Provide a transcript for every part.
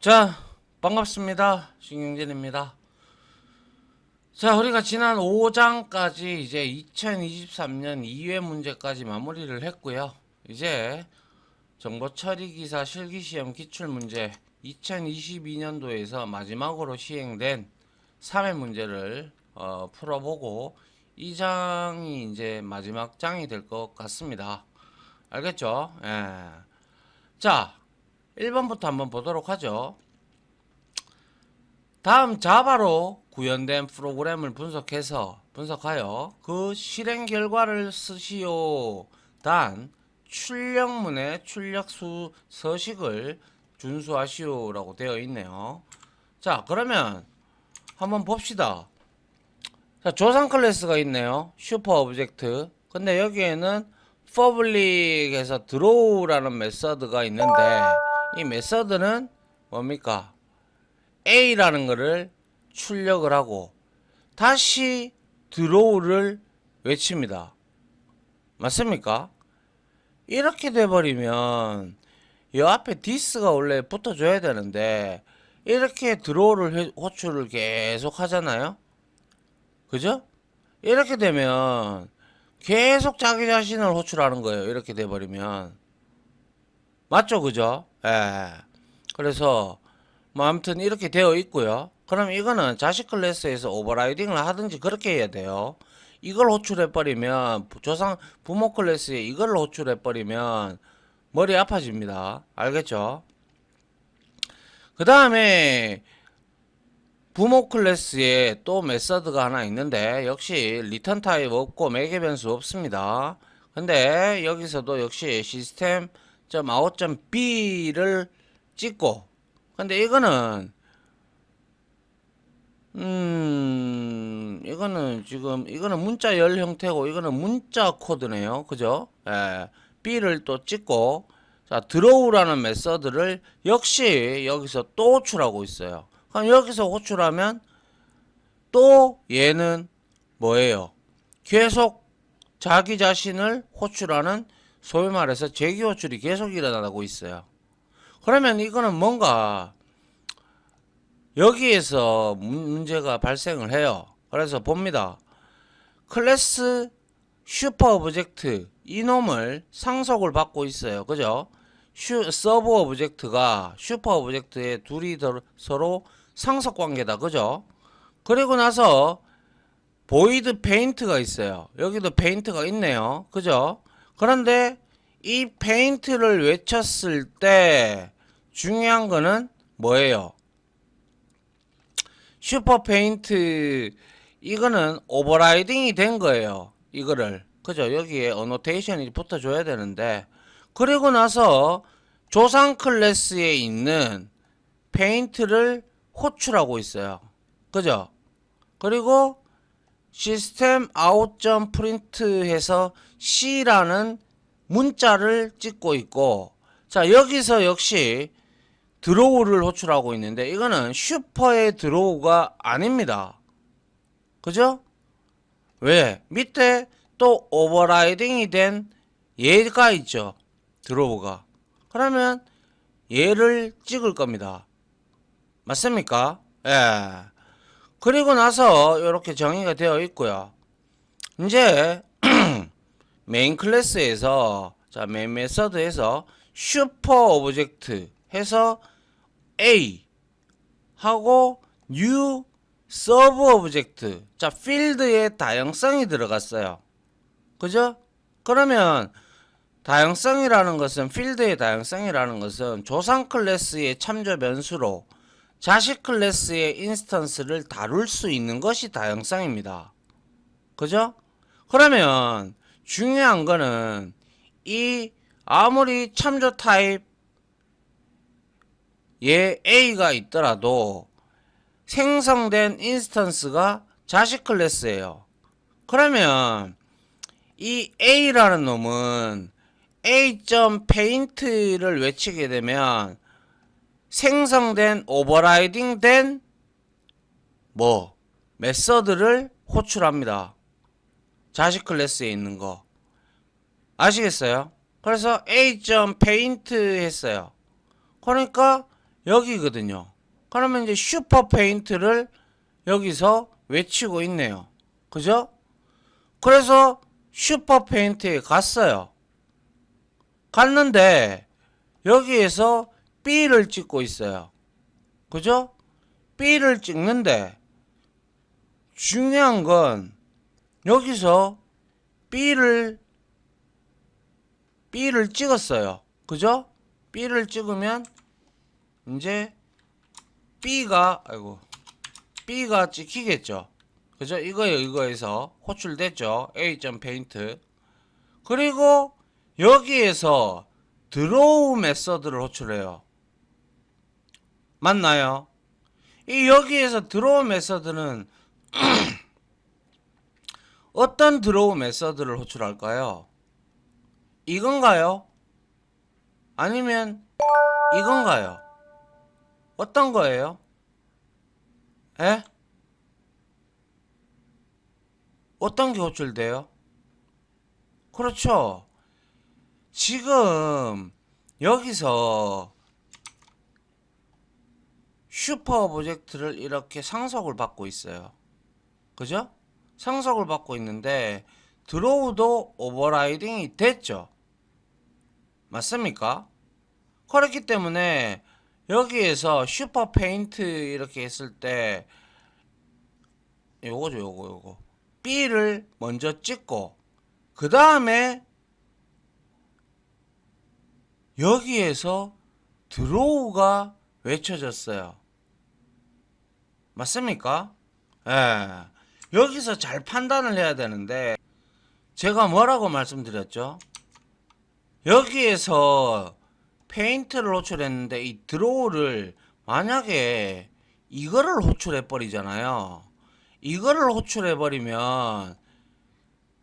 자, 반갑습니다. 신경진입니다. 자, 우리가 지난 5장까지 이제 2023년 2회 문제까지 마무리를 했고요. 이제 정보처리기사 실기시험 기출문제 2022년도에서 마지막으로 시행된 3회 문제를 풀어보고 이 장이 이제 마지막 장이 될 것 같습니다. 알겠죠? 예. 자, 1번부터 한번 보도록 하죠. 다음 자바로 구현된 프로그램을 분석하여 그 실행 결과를 쓰시오. 단 출력문의 출력수 서식을 준수하시오라고 되어 있네요. 자, 그러면 한번 봅시다. 자, 조상 클래스가 있네요. 슈퍼 오브젝트. 근데 여기에는 public에서 draw라는 메서드가 있는데 이 메서드는 뭡니까? A라는 거를 출력을 하고 다시 draw를 외칩니다. 맞습니까? 이렇게 돼버리면 이 앞에 this가 원래 붙어줘야 되는데 이렇게 draw를 호출을 계속 하잖아요. 그죠? 이렇게 되면 계속 자기 자신을 호출하는 거예요. 이렇게 돼버리면 맞죠? 그죠? 예. 그래서 뭐 아무튼 이렇게 되어 있고요. 그럼 이거는 자식 클래스에서 오버라이딩을 하든지 그렇게 해야 돼요. 이걸 호출해버리면 부모 클래스에 이걸 호출해버리면 머리 아파집니다. 알겠죠? 그 다음에 부모 클래스에 또 메서드가 하나 있는데 역시 리턴 타입 없고 매개 변수 없습니다. 근데 여기서도 역시 시스템.out.b를 찍고 근데 이거는 이거는 문자 열 형태고 이거는 문자 코드네요. 그죠? 예. B를 또 찍고 자, 드로우라는 메서드를 역시 여기서 또 호출하고 있어요. 그럼 여기서 호출하면 또 얘는 뭐예요? 계속 자기 자신을 호출하는 소위 말해서 재기 호출이 계속 일어나고 있어요. 그러면 이거는 뭔가 여기에서 문제가 발생을 해요. 그래서 봅니다. 클래스 슈퍼 오브젝트 이놈을 상속을 받고 있어요. 그죠? 서브 오브젝트가 슈퍼 오브젝트에 둘이 서로 상속 관계다. 그죠? 그리고 나서 보이드 페인트가 있어요. 여기도 페인트가 있네요. 그죠? 그런데 이 페인트를 외쳤을 때 중요한 거는 뭐예요? 슈퍼 페인트 이거는 오버라이딩이 된 거예요. 이거를 그죠? 여기에 어노테이션이 붙어줘야 되는데 그리고 나서 조상 클래스에 있는 페인트를 호출하고 있어요. 그죠? 그리고 시스템 out.print 해서 C라는 문자를 찍고 있고 자 여기서 역시 드로우를 호출하고 있는데 이거는 슈퍼의 드로우가 아닙니다. 그죠? 왜? 밑에 또 오버라이딩이 된 얘가 있죠. 드로우가. 그러면 얘를 찍을 겁니다. 맞습니까? 예. 그리고 나서 이렇게 정의가 되어 있고요. 이제 메인 클래스에서 자 메인 메서드에서 슈퍼 오브젝트 해서 A 하고 new 서브 오브젝트 자 필드의 다양성이 들어갔어요. 그죠? 그러면 다양성이라는 것은 필드의 다양성이라는 것은 조상 클래스의 참조 변수로 자식 클래스의 인스턴스를 다룰 수 있는 것이 다양성입니다. 그죠? 그러면 중요한 거는 이 아무리 참조 타입 얘 A가 있더라도 생성된 인스턴스가 자식 클래스예요. 그러면 이 A라는 놈은 A.paint를 외치게 되면 생성된 오버라이딩 된 메서드를 호출합니다. 자식 클래스에 있는 거 아시겠어요? 그래서 A.paint 했어요. 그러니까 여기거든요. 그러면 이제 슈퍼 페인트를 여기서 외치고 있네요. 그죠? 그래서 슈퍼 페인트에 갔어요. 갔는데 여기에서 B를 찍고 있어요. 그죠? B를 찍는데 중요한 건 여기서 B를 찍었어요. 그죠? B를 찍으면 이제 B가 찍히겠죠. 그죠? 이거에서 호출됐죠. A.paint. 그리고 여기에서 드로우 메서드를 호출해요. 맞나요? 이 여기에서 드로우 메서드는 어떤 드로우 메서드를 호출할까요? 이건가요? 아니면 이건가요? 어떤 거예요? 에? 어떤 게 호출돼요? 그렇죠. 지금 여기서 슈퍼 오브젝트를 이렇게 상속을 받고 있어요. 그죠? 상속을 받고 있는데 드로우도 오버라이딩이 됐죠. 맞습니까? 그렇기 때문에 여기에서 슈퍼 페인트 이렇게 했을 때 요거 B를 먼저 찍고 그 다음에 여기에서 드로우가 외쳐졌어요. 맞습니까? 예. 여기서 잘 판단을 해야 되는데 제가 뭐라고 말씀드렸죠? 여기에서 페인트를 호출했는데 이 드로우를 만약에 이거를 호출해 버리잖아요. 이거를 호출해 버리면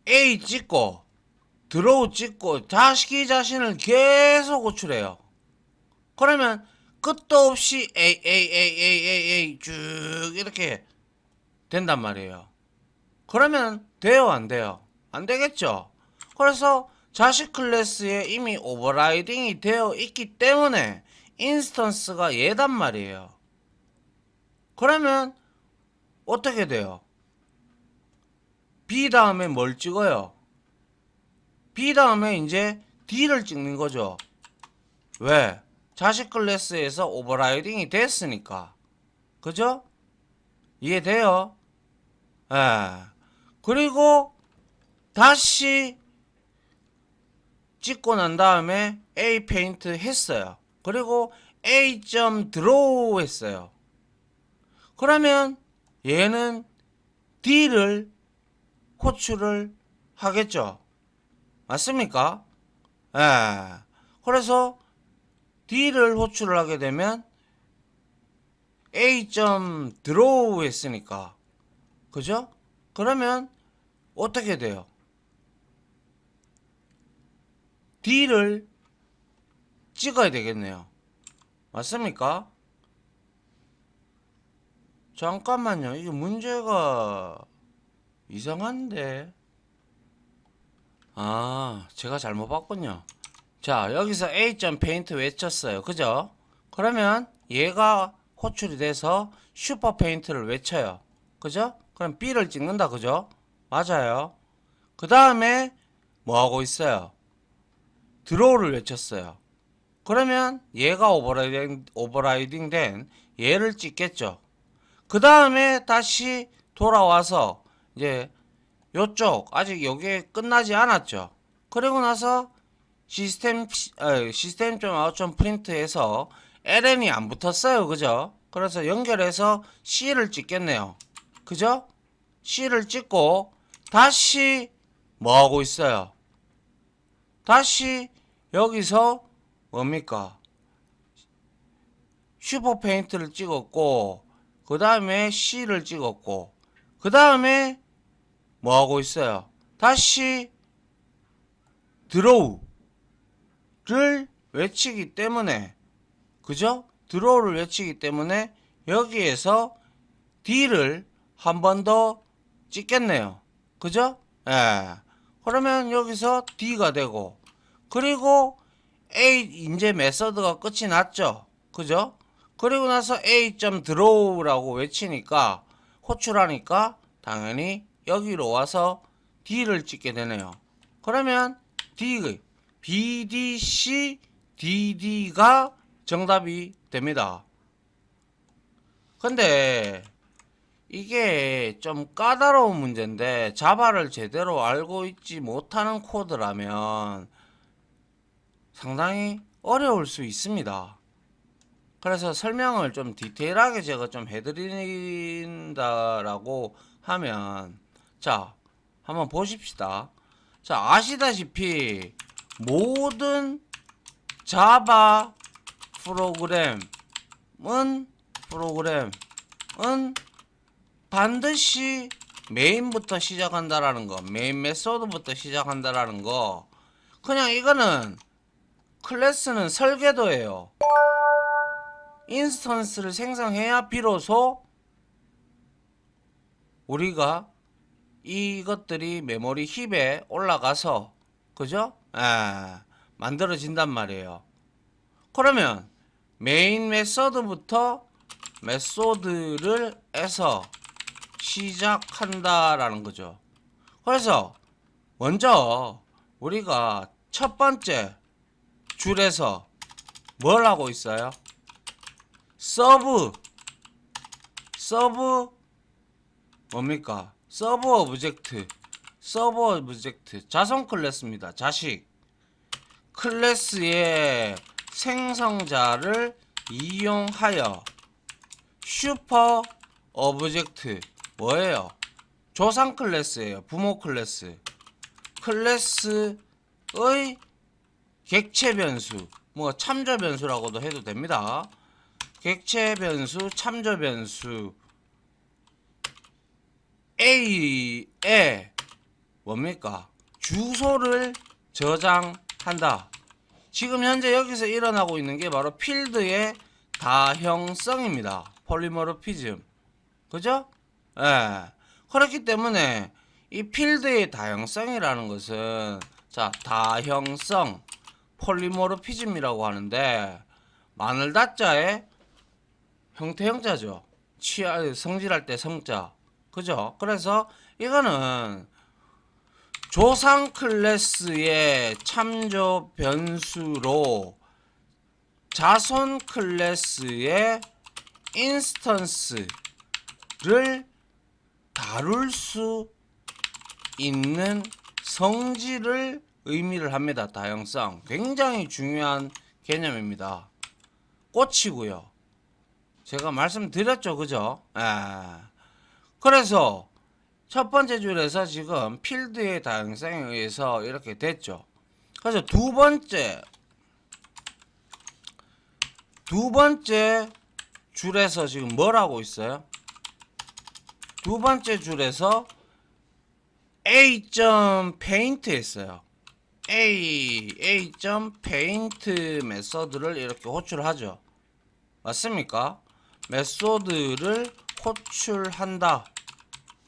A 찍고 드로우 찍고 자기 자신을 계속 호출해요. 그러면 끝도 없이 A 쭉 이렇게 된단 말이에요. 그러면 돼요, 안 돼요? 안 되겠죠? 그래서 자식 클래스에 이미 오버라이딩이 되어 있기 때문에 인스턴스가 얘단 말이에요. 그러면 어떻게 돼요? B 다음에 뭘 찍어요? B 다음에 이제 D를 찍는 거죠. 왜? 자식 클래스에서 오버라이딩이 됐으니까. 그죠? 이해돼요? 예. 그리고 다시 찍고 난 다음에 A 페인트 했어요. 그리고 A.draw 했어요. 그러면 얘는 D를 호출을 하겠죠. 맞습니까? 예. 그래서 D를 호출을 하게 되면 A.draw 했으니까. 그죠? 그러면 어떻게 돼요? D를 찍어야 되겠네요. 맞습니까? 잠깐만요. 이게 문제가 이상한데. 제가 잘못 봤군요. 자, 여기서 A.paint 외쳤어요. 그죠? 그러면 얘가 호출이 돼서 슈퍼 페인트를 외쳐요. 그죠? 그럼 B를 찍는다. 그죠? 맞아요. 그 다음에 뭐 하고 있어요? 드로우를 외쳤어요. 그러면 얘가 오버라이딩 된 얘를 찍겠죠. 그 다음에 다시 돌아와서 이제 요쪽 아직 여기에 끝나지 않았죠. 그리고 나서 시스템.out.print에서 ln이 안 붙었어요. 그죠? 그래서 연결해서 c를 찍겠네요. 그죠? c를 찍고 다시 뭐 하고 있어요? 다시 여기서 뭡니까? 슈퍼 페인트를 찍었고 그 다음에 C를 찍었고 그 다음에 뭐 하고 있어요? 다시 드로우를 외치기 때문에 그죠? 드로우를 외치기 때문에 여기에서 D를 한 번 더 찍겠네요. 그죠? 예. 그러면 여기서 D가 되고 그리고 A 이제 메서드가 끝이 났죠. 그죠? 그리고 나서 A.draw라고 외치니까 호출하니까 당연히 여기로 와서 D를 찍게 되네요. 그러면 D, BDC, DD가 정답이 됩니다. 근데 이게 좀 까다로운 문제인데 자바를 제대로 알고 있지 못하는 코드라면 상당히 어려울 수 있습니다. 그래서 설명을 좀 디테일하게 제가 좀 해드린다라고 하면, 자, 한번 보십시다. 자, 아시다시피 모든 자바 프로그램은 반드시 메인부터 시작한다라는 거, 메인 메소드부터 시작한다라는 거. 그냥 이거는 클래스는 설계도예요. 인스턴스를 생성해야 비로소 우리가 이것들이 메모리 힙에 올라가서, 그죠? 만들어진단 말이에요. 그러면 메인 메소드부터 메소드를 해서 시작한다라는 거죠. 그래서 먼저 우리가 첫 번째 줄에서 뭘 하고 있어요? 서브 뭡니까? 서브 오브젝트 자선 클래스입니다. 자식 클래스의 생성자를 이용하여 슈퍼 오브젝트 뭐예요? 조상 클래스예요. 부모 클래스의 객체 변수, 뭐 참조 변수라고도 해도 됩니다. 객체 변수, 참조 변수 A에 뭡니까? 주소를 저장한다. 지금 현재 여기서 일어나고 있는 게 바로 필드의 다형성입니다. 폴리모르피즘. 그죠? 그렇기 때문에 이 필드의 다형성이라는 것은, 자, 다형성 폴리모르피즘이라고 하는데, 마늘 다자의 형태형자죠. 성질할 때 성자. 그죠? 그래서 이거는 조상 클래스의 참조 변수로 자손 클래스의 인스턴스를 다룰 수 있는 성질을 의미를 합니다. 다형성. 굉장히 중요한 개념입니다. 꽃이고요. 제가 말씀드렸죠. 그죠? 그래서 첫 번째 줄에서 지금 필드의 다양성에 의해서 이렇게 됐죠. 그래서 두 번째 줄에서 지금 뭘 하고 있어요? 두 번째 줄에서 A.paint 했어요. A.paint 메소드를 이렇게 호출하죠. 맞습니까? 메소드를 호출한다.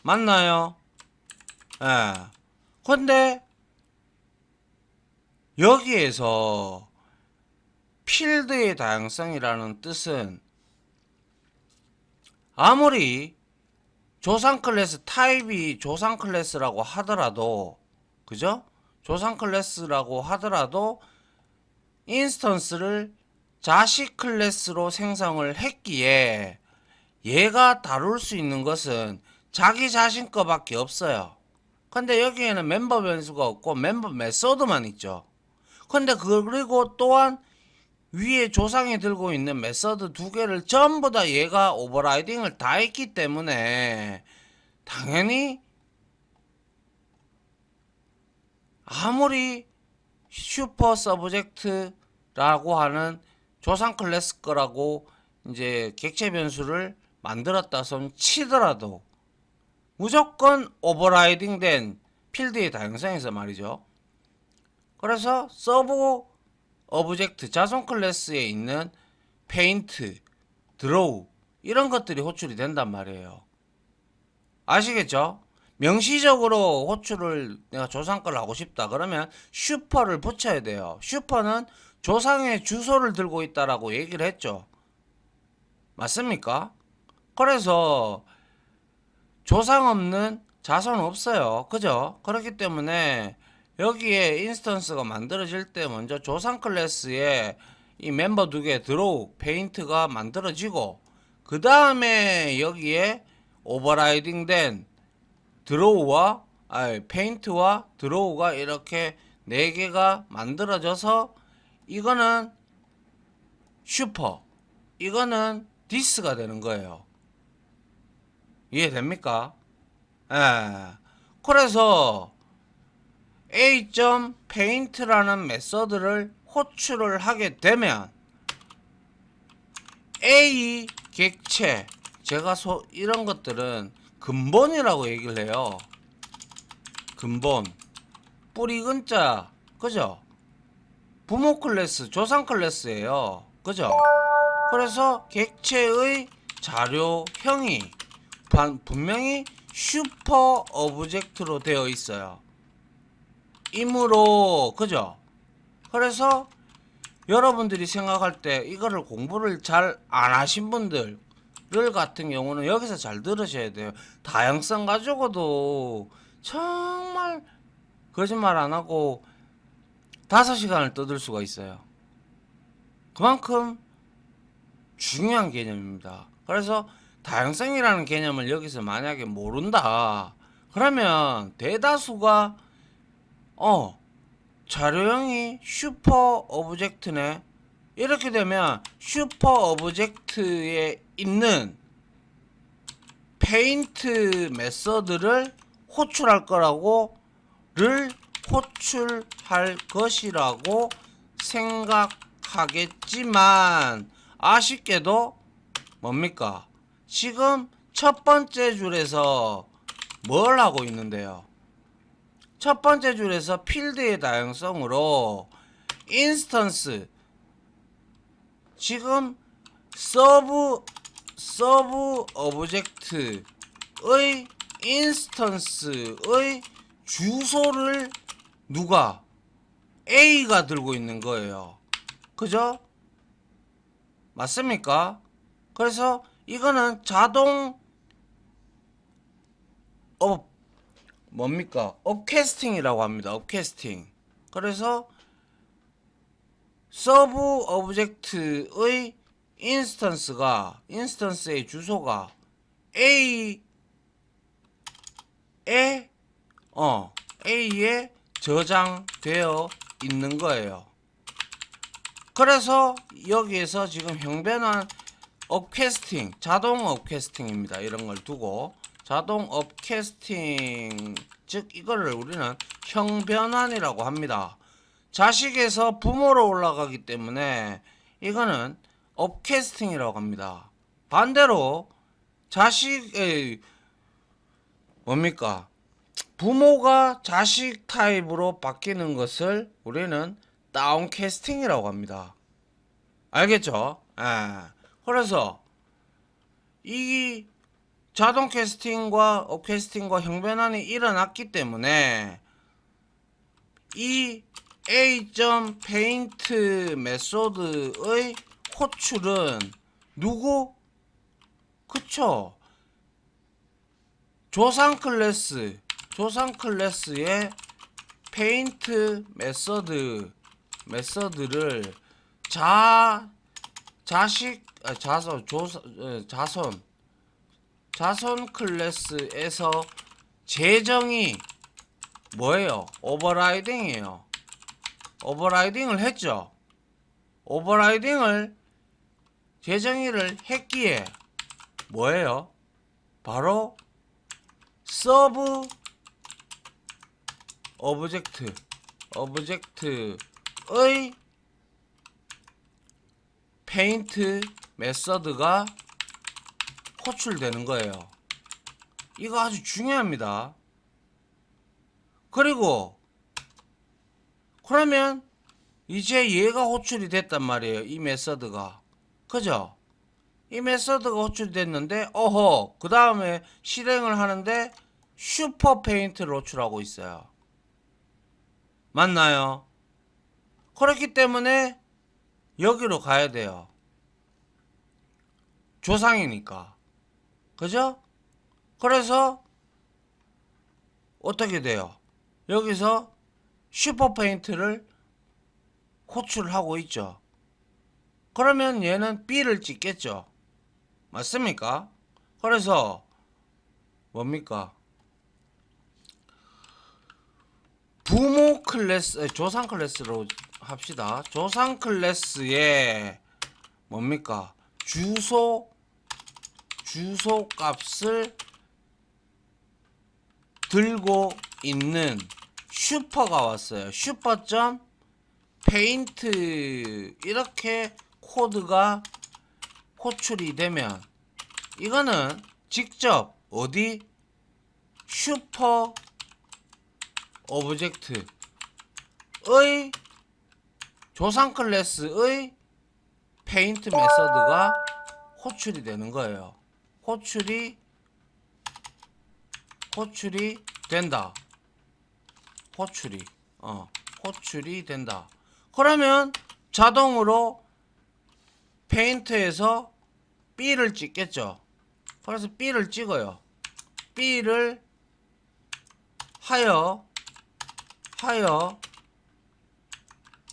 맞나요? 근데 여기에서 필드의 다양성이라는 뜻은 아무리 조상 클래스 타입이 조상 클래스라고 하더라도, 그죠? 조상 클래스라고 하더라도 인스턴스를 자식 클래스로 생성을 했기에 얘가 다룰 수 있는 것은 자기 자신 거밖에 없어요. 근데 여기에는 멤버 변수가 없고 멤버 메소드만 있죠. 근데 그리고 또한 위에 조상이 들고 있는 메소드 두 개를 전부 다 얘가 오버라이딩을 다 했기 때문에 당연히 아무리 슈퍼 서브젝트라고 하는 조상 클래스 거라고 이제 객체 변수를 만들었다 손 치더라도 무조건 오버라이딩 된 필드의 다양성에서 말이죠. 그래서 서브 오브젝트 자손 클래스에 있는 페인트, 드로우 이런 것들이 호출이 된단 말이에요. 아시겠죠? 명시적으로 호출을 내가 조상 걸 하고 싶다 그러면 슈퍼를 붙여야 돼요. 슈퍼는 조상의 주소를 들고 있다라고 얘기를 했죠. 맞습니까? 그래서 조상 없는 자손 없어요. 그죠? 그렇기 때문에 여기에 인스턴스가 만들어질 때 먼저 조상 클래스에 이 멤버 두 개 드로우 페인트가 만들어지고 그 다음에 여기에 오버라이딩 된 드로우와 페인트와 드로우가 이렇게 네 개가 만들어져서 이거는 슈퍼, 이거는 디스가 되는 거예요. 이해됩니까? 예. 그래서 A.paint라는 메서드를 호출을 하게 되면 A 객체, 제가 이런 것들은 근본이라고 얘기를 해요. 근본. 뿌리 근자. 그죠? 부모 클래스, 조상 클래스예요. 그죠? 그래서 객체의 자료형이 분명히 슈퍼 오브젝트로 되어 있어요. 이므로 그죠? 그래서 여러분들이 생각할 때 이거를 공부를 잘 안 하신 분들 같은 경우는 여기서 잘 들으셔야 돼요. 다양성 가지고도 정말 거짓말 안 하고 5시간을 떠들 수가 있어요. 그만큼 중요한 개념입니다. 그래서 다양성이라는 개념을 여기서 만약에 모른다 그러면 대다수가 자료형이 슈퍼 오브젝트네, 이렇게 되면 슈퍼 오브젝트에 있는 페인트 메서드를 호출할 거라고를 호출할 것이라고 생각하겠지만 아쉽게도 뭡니까? 지금 첫 번째 줄에서 뭘 하고 있는데요? 첫 번째 줄에서 필드의 다양성으로 인스턴스, 지금 서브 오브젝트의 인스턴스의 주소를 누가 A가 들고 있는 거예요. 그죠? 맞습니까? 그래서 이거는 자동 뭡니까? 업캐스팅이라고 합니다. 업캐스팅. 그래서 서브 오브젝트의 인스턴스의 주소가 A에 A에 저장되어 있는 거예요. 그래서 여기에서 지금 형변환 업캐스팅, 자동 업캐스팅입니다. 이런 걸 두고 자동 업캐스팅, 즉 이거를 우리는 형변환이라고 합니다. 자식에서 부모로 올라가기 때문에 이거는 업캐스팅이라고 합니다. 반대로 자식의 뭡니까? 부모가 자식 타입으로 바뀌는 것을 우리는 다운캐스팅이라고 합니다. 알겠죠? 그래서 이 자동 캐스팅과 업캐스팅과 형변환이 일어났기 때문에 이 A.paint 메소드의 호출은 누구? 그쵸? 조상 클래스의 페인트 메서드를 자손 클래스에서 재정이 뭐예요? 오버라이딩이에요. 오버라이딩을 했죠. 오버라이딩을 재정의를 했기에 뭐예요? 바로 서브 오브젝트의 페인트 메서드가 호출되는 거예요. 이거 아주 중요합니다. 그리고 그러면 이제 얘가 호출이 됐단 말이에요. 이 메서드가. 그죠? 이 메서드가 호출이 됐는데 그 다음에 실행을 하는데 슈퍼 페인트를 호출하고 있어요. 맞나요? 그렇기 때문에 여기로 가야 돼요. 조상이니까. 그죠? 그래서 어떻게 돼요? 여기서 슈퍼 페인트를 호출하고 있죠. 그러면 얘는 B를 찍겠죠. 맞습니까? 그래서 뭡니까? 부모 클래스, 조상 클래스로 합시다. 조상 클래스에 뭡니까? 주소 값을 들고 있는 슈퍼가 왔어요. 슈퍼점 페인트 이렇게 코드가 호출이 되면 이거는 직접 어디 슈퍼 오브젝트의 조상 클래스의 페인트 메서드가 호출이 되는 거예요. 호출이 된다. 호출이 된다. 그러면 자동으로 페인트에서 B를 찍겠죠. 그래서 B를 찍어요. B를 하여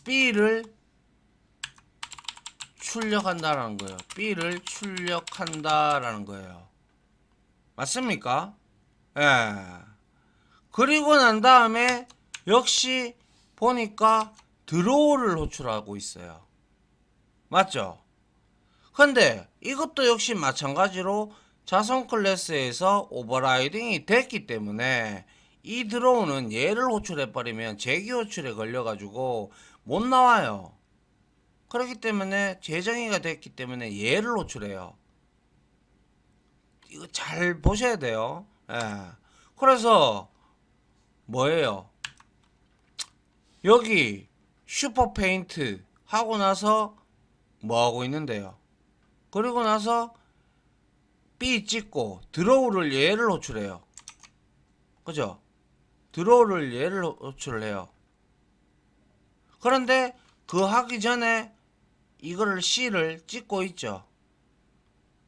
B를 출력한다라는 거예요. B를 출력한다라는 거예요. 맞습니까? 예. 그리고 난 다음에 역시 보니까 드로우를 호출하고 있어요. 맞죠? 근데 이것도 역시 마찬가지로 자손 클래스에서 오버라이딩이 됐기 때문에 이 드로우는 얘를 호출해버리면 재기 호출에 걸려가지고 못 나와요. 그렇기 때문에 재정의가 됐기 때문에 얘를 호출해요. 이거 잘 보셔야 돼요. 예. 그래서 뭐예요? 여기 슈퍼 페인트 하고 나서 뭐 하고 있는데요? 그리고 나서 B 찍고 드로우를 얘를 호출해요. 그죠? 드로우를 얘를 호출을 해요. 그런데 그 하기 전에 이거를 C를 찍고 있죠.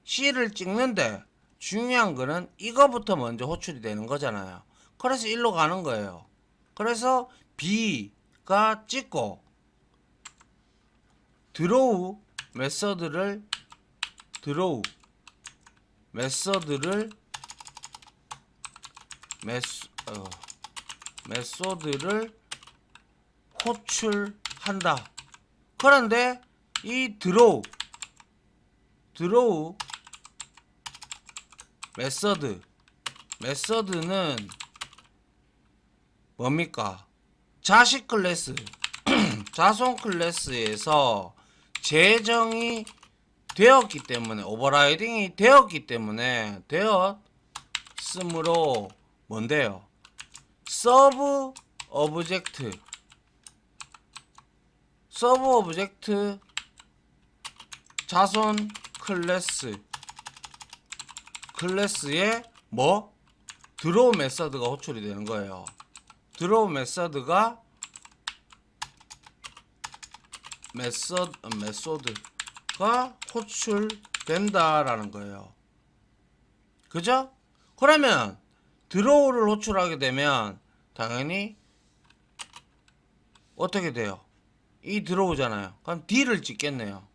C를 찍는데 중요한 거는 이거부터 먼저 호출이 되는 거잖아요. 그래서 일로 가는 거예요. 그래서 B가 찍고 드로우 메서드를 호출한다. 그런데 이 드로우 메서드는 뭡니까? 자식 클래스 자손 클래스에서 재정이 되었기 때문에 오버라이딩이 되었기 때문에 되었으므로 뭔데요? 서브 오브젝트 자손 클래스에 뭐? 드로우 메서드가 호출이 되는 거예요. 드로우 메서드가 호출된다라는 거예요. 그죠? 그러면 드로우를 호출하게 되면 당연히 어떻게 돼요? 이 드로우잖아요. 그럼 D를 찍겠네요.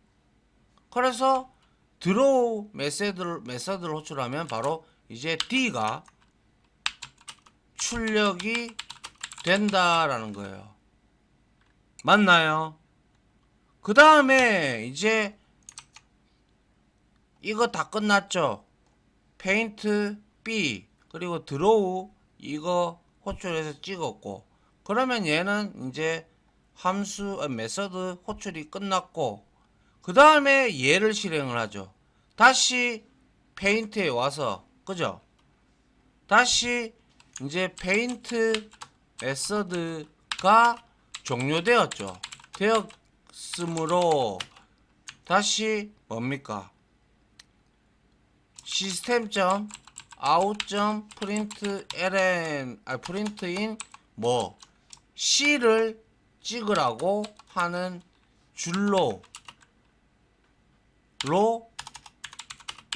그래서 드로우 메서드를 호출하면 바로 이제 D가 출력이 된다라는 거예요. 맞나요? 그 다음에 이제 이거 다 끝났죠. 페인트 B 그리고 드로우 이거 호출해서 찍었고 그러면 얘는 이제 메서드 호출이 끝났고 그 다음에 얘를 실행을 하죠. 다시 페인트에 와서 그죠? 다시 이제 페인트 메서드가 종료되었죠. 되었으므로 다시 뭡니까? print인 뭐 C를 찍으라고 하는 줄로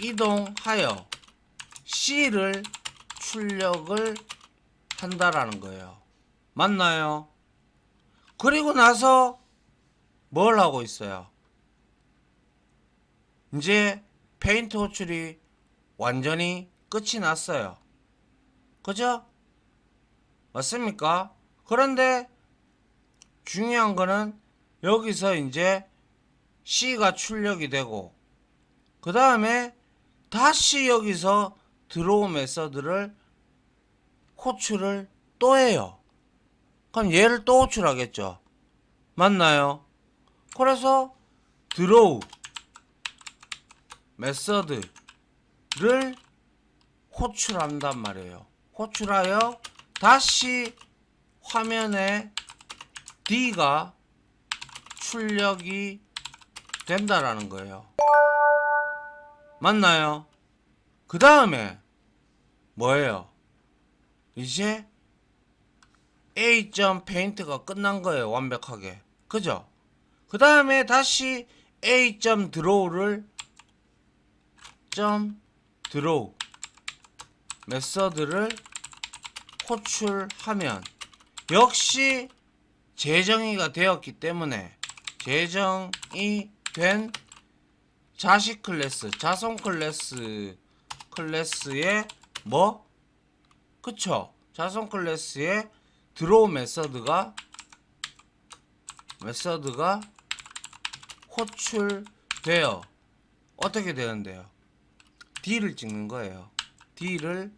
이동하여 C를 출력을 한다라는 거예요. 맞나요? 그리고 나서 뭘 하고 있어요? 이제 페인트 호출이 완전히 끝이 났어요. 그죠? 맞습니까? 그런데 중요한 거는 여기서 이제 C가 출력이 되고 그 다음에 다시 여기서 드로우 메서드를 호출을 또 해요. 그럼 얘를 또 호출하겠죠. 맞나요? 그래서 드로우 메서드를 호출한단 말이에요. 호출하여 다시 화면에 D가 출력이 된다라는 거예요. 맞나요? 그 다음에 뭐예요? 이제 A.paint가 끝난 거예요. 완벽하게. 그죠? 그 다음에 다시 A.draw를 드로우 메서드를 호출하면 역시 재정의가 되었기 때문에 재정이 된 자식 클래스, 자손 클래스의 뭐? 그쵸? 자손 클래스의 드로우 메서드가 호출되어 어떻게 되는데요? D를 찍는 거예요. D를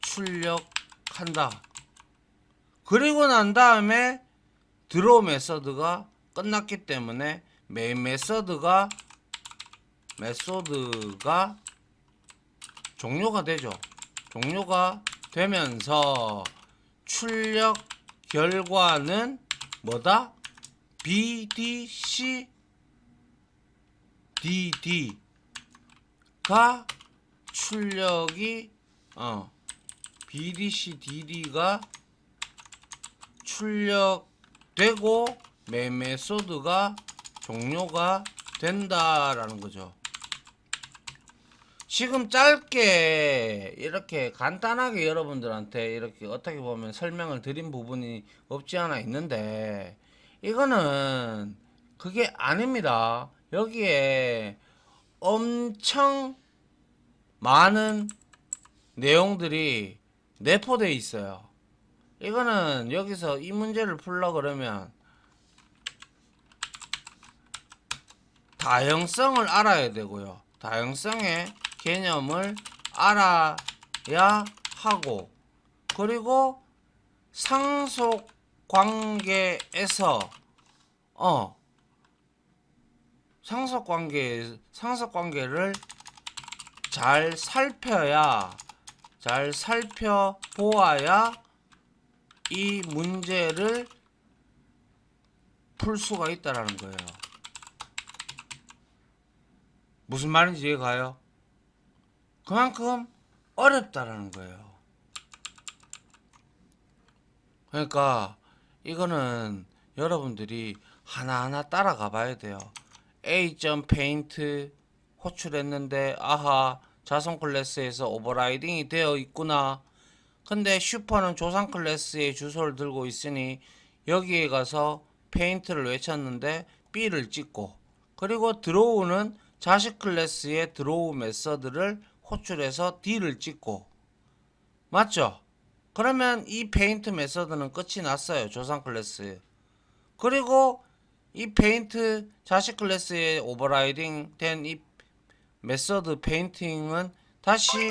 출력한다. 그리고 난 다음에 드로우 메서드가 끝났기 때문에 메인 메서드가 종료가 되죠. 종료가 되면서 출력 결과는 뭐다? BDC DD가 출력이 BDC DD가 출력되고 메인 메소드가 종료가 된다라는 거죠. 지금 짧게 이렇게 간단하게 여러분들한테 이렇게 어떻게 보면 설명을 드린 부분이 없지 않아 있는데 이거는 그게 아닙니다. 여기에 엄청 많은 내용들이 내포되어 있어요. 이거는 여기서 이 문제를 풀려 그러면 다형성을 알아야 되고요. 다형성의 개념을 알아야 하고 그리고 상속 관계에서 상속 관계를 잘 살펴보아야 이 문제를 풀 수가 있다라는 거예요. 무슨 말인지 이해가요? 그만큼 어렵다라는 거예요. 그러니까 이거는 여러분들이 하나하나 따라가 봐야 돼요. A.paint 호출했는데 아하 자손 클래스에서 오버라이딩이 되어 있구나. 근데 슈퍼는 조상 클래스의 주소를 들고 있으니 여기에 가서 페인트를 외쳤는데 B를 찍고 그리고 드로우는 자식 클래스의 드로우 메서드를 호출해서 D를 찍고 맞죠? 그러면 이 페인트 메서드는 끝이 났어요. 조상 클래스. 그리고 이 페인트 자식 클래스에 오버라이딩 된 이 메서드 페인팅은 다시